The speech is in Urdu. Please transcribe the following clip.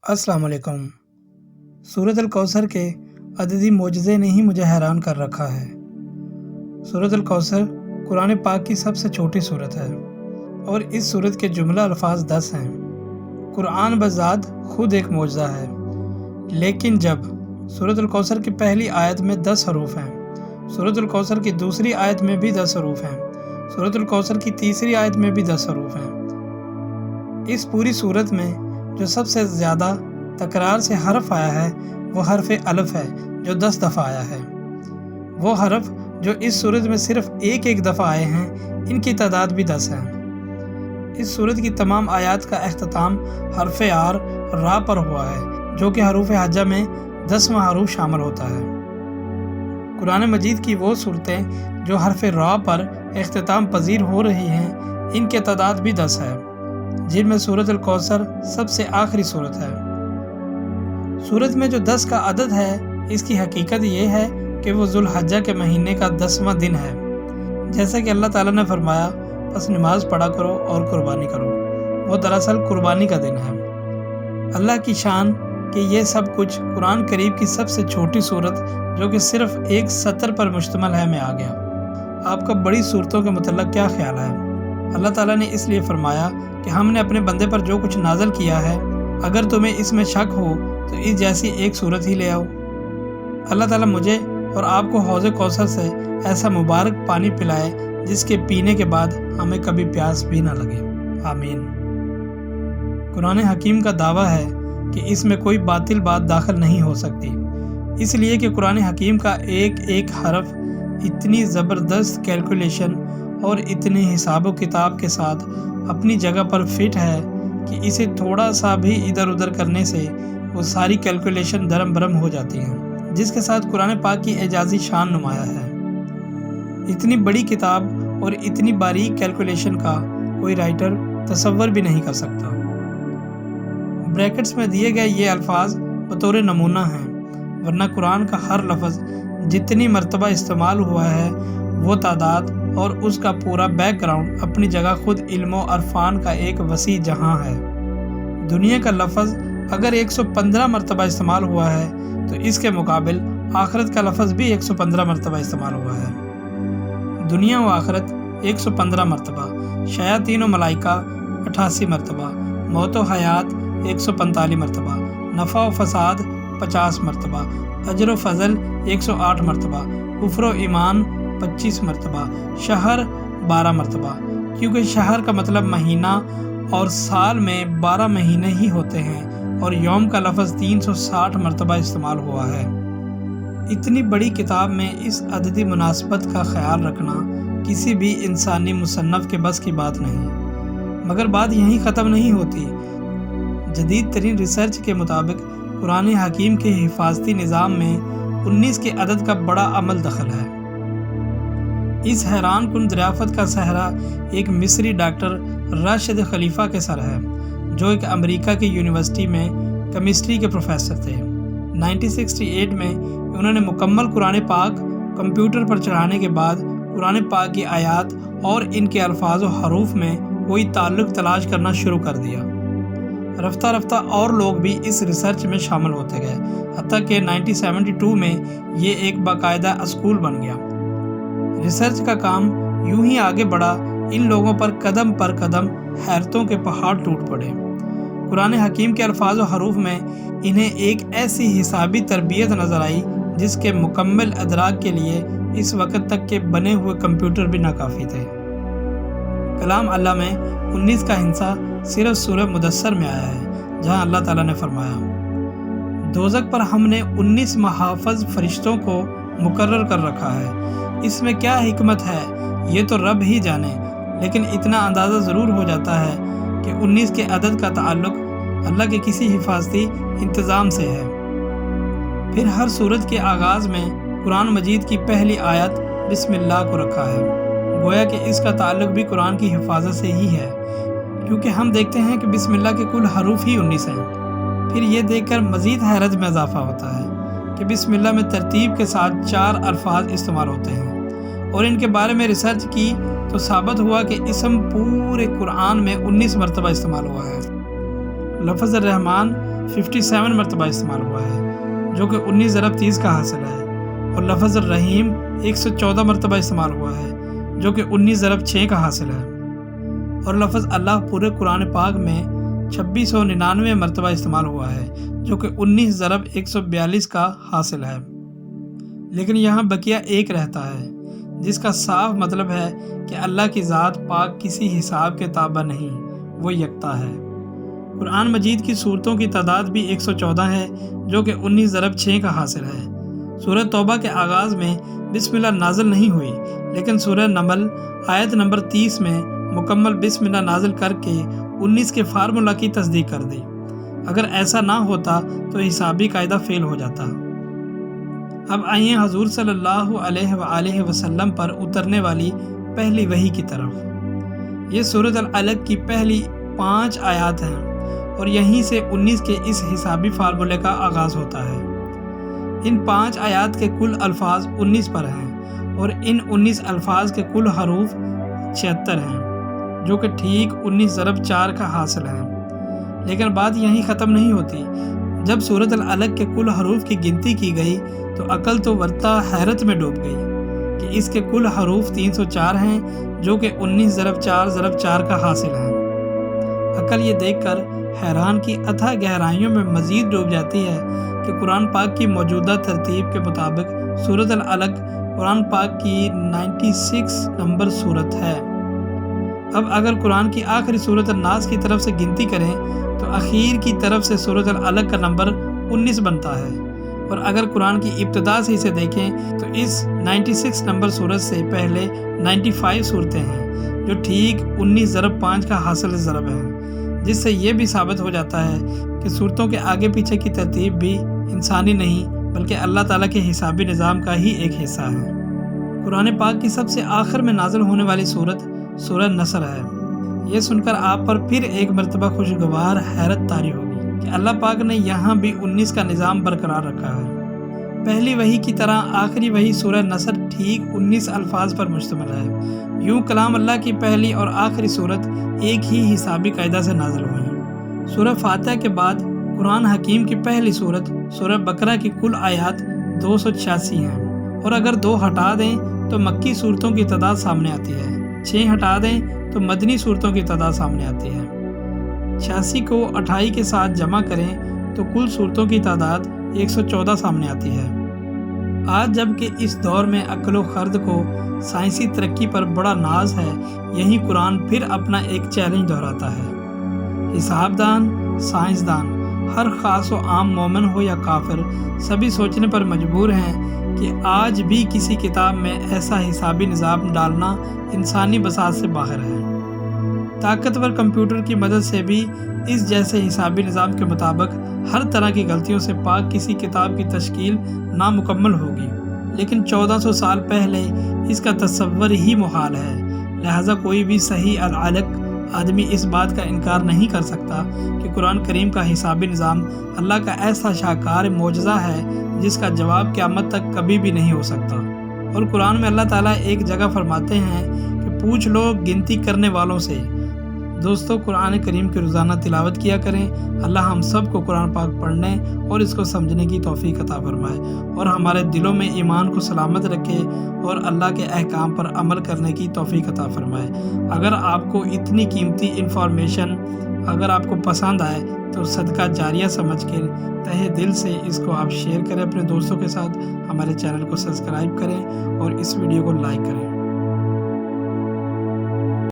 السلام علیکم۔ سورۃ الکوثر کے عددی معجزے نے ہی مجھے حیران کر رکھا ہے۔ سورۃ الکوثر قرآن پاک کی سب سے چھوٹی سورت ہے اور اس سورت کے جملہ الفاظ 10 ہیں۔ قرآن بذات خود ایک معجزہ ہے، لیکن جب سورۃ الکوثر کی پہلی آیت میں 10 حروف ہیں، سورۃ الکوثر کی دوسری آیت میں بھی 10 حروف ہیں، سورۃ الکوثر کی تیسری آیت میں بھی 10 حروف ہیں۔ اس پوری سورت میں جو سب سے زیادہ تکرار سے حرف آیا ہے وہ حرف الف ہے، جو 10 دفعہ آیا ہے۔ وہ حرف جو اس سورت میں صرف ایک دفعہ آئے ہیں، ان کی تعداد بھی 10 ہے۔ اس سورت کی تمام آیات کا اختتام حرف آر را پر ہوا ہے، جو کہ حروف ہجا میں 10واں حروف شامل ہوتا ہے۔ قرآن مجید کی وہ صورتیں جو حرف را پر اختتام پذیر ہو رہی ہیں، ان کی تعداد بھی 10 ہے، جن میں سورۃ الکوثر سب سے آخری سورت ہے۔ سورت میں جو 10 کا عدد ہے، اس کی حقیقت یہ ہے کہ وہ ذوالحجہ کے مہینے کا 10واں دن ہے، جیسا کہ اللہ تعالیٰ نے فرمایا، بس نماز پڑھا کرو اور قربانی کرو۔ وہ دراصل قربانی کا دن ہے۔ اللہ کی شان کہ یہ سب کچھ قرآن کریم کی سب سے چھوٹی سورت جو کہ صرف ایک سطر پر مشتمل ہے میں آ گیا۔ آپ کا بڑی صورتوں کے متعلق کیا خیال ہے؟ اللہ تعالیٰ نے اس لیے فرمایا کہ ہم نے اپنے بندے پر جو کچھ نازل کیا ہے، اگر تمہیں اس میں شک ہو تو اس جیسی ایک صورت ہی لے آؤ۔ اللہ تعالیٰ مجھے اور آپ کو حوض کوثر سے ایسا مبارک پانی پلائے جس کے پینے کے بعد ہمیں کبھی پیاس بھی نہ لگے، آمین۔ قرآن حکیم کا دعویٰ ہے کہ اس میں کوئی باطل بات داخل نہیں ہو سکتی، اس لیے کہ قرآن حکیم کا ایک حرف اتنی زبردست کیلکولیشن اور اتنے حساب و کتاب کے ساتھ اپنی جگہ پر فٹ ہے کہ اسے تھوڑا سا بھی ادھر ادھر کرنے سے وہ ساری کیلکولیشن درم برم ہو جاتی ہیں، جس کے ساتھ قرآن پاک کی اعجازی شان نمایاں ہے۔ اتنی بڑی کتاب اور اتنی باریک کیلکولیشن کا کوئی رائٹر تصور بھی نہیں کر سکتا۔ بریکٹس میں دیے گئے یہ الفاظ بطور نمونہ ہیں، ورنہ قرآن کا ہر لفظ جتنی مرتبہ استعمال ہوا ہے وہ تعداد اور اس کا پورا بیک گراؤنڈ اپنی جگہ خود علم و عرفان کا ایک وسیع جہاں ہے۔ دنیا کا لفظ اگر 115 مرتبہ استعمال ہوا ہے تو اس کے مقابل آخرت کا لفظ بھی 115 مرتبہ استعمال ہوا ہے۔ دنیا و آخرت 115 مرتبہ، شیاطین و ملائکہ 88 مرتبہ، موت و حیات 145 مرتبہ، نفع و فساد 50 مرتبہ، اجر و فضل 108 مرتبہ، کفر و ایمان 25 مرتبہ، شہر 12 مرتبہ، کیونکہ شہر کا مطلب مہینہ اور سال میں 12 مہینے ہی ہوتے ہیں، اور یوم کا لفظ 360 مرتبہ استعمال ہوا ہے۔ اتنی بڑی کتاب میں اس عددی مناسبت کا خیال رکھنا کسی بھی انسانی مصنف کے بس کی بات نہیں۔ مگر بات یہیں ختم نہیں ہوتی۔ جدید ترین ریسرچ کے مطابق قرآن حکیم کے حفاظتی نظام میں 19 کے عدد کا بڑا عمل دخل ہے۔ اس حیران کن دریافت کا صحرا ایک مصری ڈاکٹر راشد خلیفہ کے سر ہے، جو ایک امریکہ کی یونیورسٹی میں کیمسٹری کے پروفیسر تھے۔ 1968 میں انہوں نے مکمل قرآن پاک کمپیوٹر پر چڑھانے کے بعد قرآن پاک کی آیات اور ان کے الفاظ و حروف میں کوئی تعلق تلاش کرنا شروع کر دیا۔ رفتہ رفتہ اور لوگ بھی اس ریسرچ میں شامل ہوتے گئے، حتیٰ کہ 1972 میں یہ ایک باقاعدہ اسکول بن گیا۔ ریسرچ کا کام یوں ہی آگے بڑھا، ان لوگوں پر قدم حیرتوں کے پہاڑ ٹوٹ پڑے۔ قرآن حکیم کے الفاظ و حروف میں انہیں ایک ایسی حسابی تربیت نظر آئی جس کے مکمل ادراک کے لیے اس وقت تک کے بنے ہوئے کمپیوٹر بھی ناکافی تھے۔ کلام اللہ میں 19 کا ہندسہ صرف سورہ مدثر میں آیا ہے، جہاں اللہ تعالیٰ نے فرمایا، دوزخ پر ہم نے 19 محافظ فرشتوں کو مقرر کر رکھا ہے۔ اس میں کیا حکمت ہے یہ تو رب ہی جانے، لیکن اتنا اندازہ ضرور ہو جاتا ہے کہ 19 کے عدد کا تعلق اللہ کے کسی حفاظتی انتظام سے ہے۔ پھر ہر سورت کے آغاز میں قرآن مجید کی پہلی آیت بسم اللہ کو رکھا ہے، گویا کہ اس کا تعلق بھی قرآن کی حفاظت سے ہی ہے، کیونکہ ہم دیکھتے ہیں کہ بسم اللہ کے کل حروف ہی 19 ہیں۔ پھر یہ دیکھ کر مزید حیرت میں اضافہ ہوتا ہے کہ بسم اللہ میں ترتیب کے ساتھ 4 الفاظ استعمال ہوتے ہیں، اور ان کے بارے میں ریسرچ کی تو ثابت ہوا کہ اسم پورے قرآن میں 19 مرتبہ استعمال ہوا ہے۔ لفظ الرحمن 57 مرتبہ استعمال ہوا ہے جو کہ 19 ضرب 30 کا حاصل ہے، اور لفظ الرحیم 114 مرتبہ استعمال ہوا ہے جو کہ 19 ضرب 6 کا حاصل ہے، اور لفظ اللہ پورے قرآن پاک میں 2699 مرتبہ استعمال ہوا ہے جو کہ 19 ضرب 142 کا حاصل ہے۔ لیکن یہاں بقیہ ایک رہتا ہے جس کا صاف مطلب ہے کہ اللہ کی ذات پاک کسی حساب کے تابع نہیں، وہ یکتا ہے۔ قرآن مجید کی صورتوں کی تعداد بھی 114 ہے جو کہ 19 ضرب 6 کا حاصل ہے۔ سورہ توبہ کے آغاز میں بسم اللہ نازل نہیں ہوئی، لیکن سورہ نمل آیت نمبر 30 میں مکمل بسم اللہ نازل کر کے 19 کے فارمولہ کی تصدیق کر دی۔ اگر ایسا نہ ہوتا تو حسابی قاعدہ فیل ہو جاتا۔ اب آئیے حضور صلی اللہ علیہ وآلہ وسلم پر اترنے والی پہلی وحی کی طرف۔ یہ سورۃ العلق کی پہلی 5 آیات ہیں اور یہیں سے 19 کے اس حسابی فارمولے کا آغاز ہوتا ہے۔ ان 5 آیات کے کل الفاظ 19 پر ہیں اور ان 19 الفاظ کے کل حروف 76 ہیں جو کہ ٹھیک 19 ضرب 4 کا حاصل ہے۔ لیکن بات یہیں ختم نہیں ہوتی۔ جب سورۃ العلق کے کل حروف کی گنتی کی گئی تو عقل تو ورطہ حیرت میں ڈوب گئی کہ اس کے کل حروف 304 ہیں جو کہ 19 ضرب 4 ضرب 4 کا حاصل ہے۔ عقل یہ دیکھ کر حیران کی اتھاہ گہرائیوں میں مزید ڈوب جاتی ہے کہ قرآن پاک کی موجودہ ترتیب کے مطابق سورۃ العلق قرآن پاک کی 96 نمبر سورت ہے۔ اب اگر قرآن کی آخری سورۃ الناس کی طرف سے گنتی کریں تو اخیر کی طرف سے سورۃ العلق کا نمبر 19 بنتا ہے، اور اگر قرآن کی ابتدا سے اسے دیکھیں تو اس 96 نمبر سورت سے پہلے 95 صورتیں ہیں جو ٹھیک 19 ضرب 5 کا حاصل ضرب ہے، جس سے یہ بھی ثابت ہو جاتا ہے کہ صورتوں کے آگے پیچھے کی ترتیب بھی انسانی نہیں بلکہ اللہ تعالیٰ کے حسابی نظام کا ہی ایک حصہ ہے۔ قرآن پاک کی سب سے آخر میں نازل ہونے والی سورت سورہ نصر ہے۔ یہ سن کر آپ پر پھر ایک مرتبہ خوشگوار حیرت طاری ہوگی کہ اللہ پاک نے یہاں بھی 19 کا نظام برقرار رکھا ہے۔ پہلی وحی کی طرح آخری وحی سورہ نصر ٹھیک 19 الفاظ پر مشتمل ہے۔ یوں کلام اللہ کی پہلی اور آخری سورت ایک ہی حسابی قاعدہ سے نازل ہوئی۔ سورہ فاتحہ کے بعد قرآن حکیم کی پہلی سورت سورہ بقرہ کی کل آیات 286 ہیں، اور اگر 2 ہٹا دیں تو مکی صورتوں کی تعداد سامنے آتی ہے، 6 ہٹا دیں تو مدنی صورتوں کی تعداد سامنے آتی ہے۔ 86 کو 28 کے ساتھ جمع کریں تو کل صورتوں کی تعداد 114 سامنے آتی ہے۔ آج جب کہ اس دور میں عقل و خرد کو سائنسی ترقی پر بڑا ناز ہے، یہی قرآن پھر اپنا ایک چیلنج دہراتا ہے۔ حساب دان، سائنسدان، ہر خاص و عام مومن ہو یا کافر، سبھی سوچنے پر مجبور ہیں کہ آج بھی کسی کتاب میں ایسا حسابی نظام ڈالنا انسانی بساط سے باہر ہے۔ طاقتور کمپیوٹر کی مدد سے بھی اس جیسے حسابی نظام کے مطابق ہر طرح کی غلطیوں سے پاک کسی کتاب کی تشکیل نامکمل ہوگی، لیکن 1400 سال پہلے اس کا تصور ہی محال ہے۔ لہٰذا کوئی بھی صحیح العلق آدمی اس بات کا انکار نہیں کر سکتا کہ قرآن کریم کا حسابی نظام اللہ کا ایسا شاہکار معجزہ ہے جس کا جواب قیامت تک کبھی بھی نہیں ہو سکتا۔ اور قرآن میں اللہ تعالیٰ ایک جگہ فرماتے ہیں کہ پوچھ لو گنتی کرنے والوں سے۔ دوستو، قرآن کریم کی روزانہ تلاوت کیا کریں۔ اللہ ہم سب کو قرآن پاک پڑھنے اور اس کو سمجھنے کی توفیق عطا فرمائے اور ہمارے دلوں میں ایمان کو سلامت رکھے اور اللہ کے احکام پر عمل کرنے کی توفیق عطا فرمائے۔ اگر آپ کو اتنی قیمتی انفارمیشن اگر آپ کو پسند آئے تو صدقہ جاریہ سمجھ کے تہہ دل سے اس کو آپ شیئر کریں اپنے دوستوں کے ساتھ، ہمارے چینل کو سبسکرائب کریں اور اس ویڈیو کو لائک کریں۔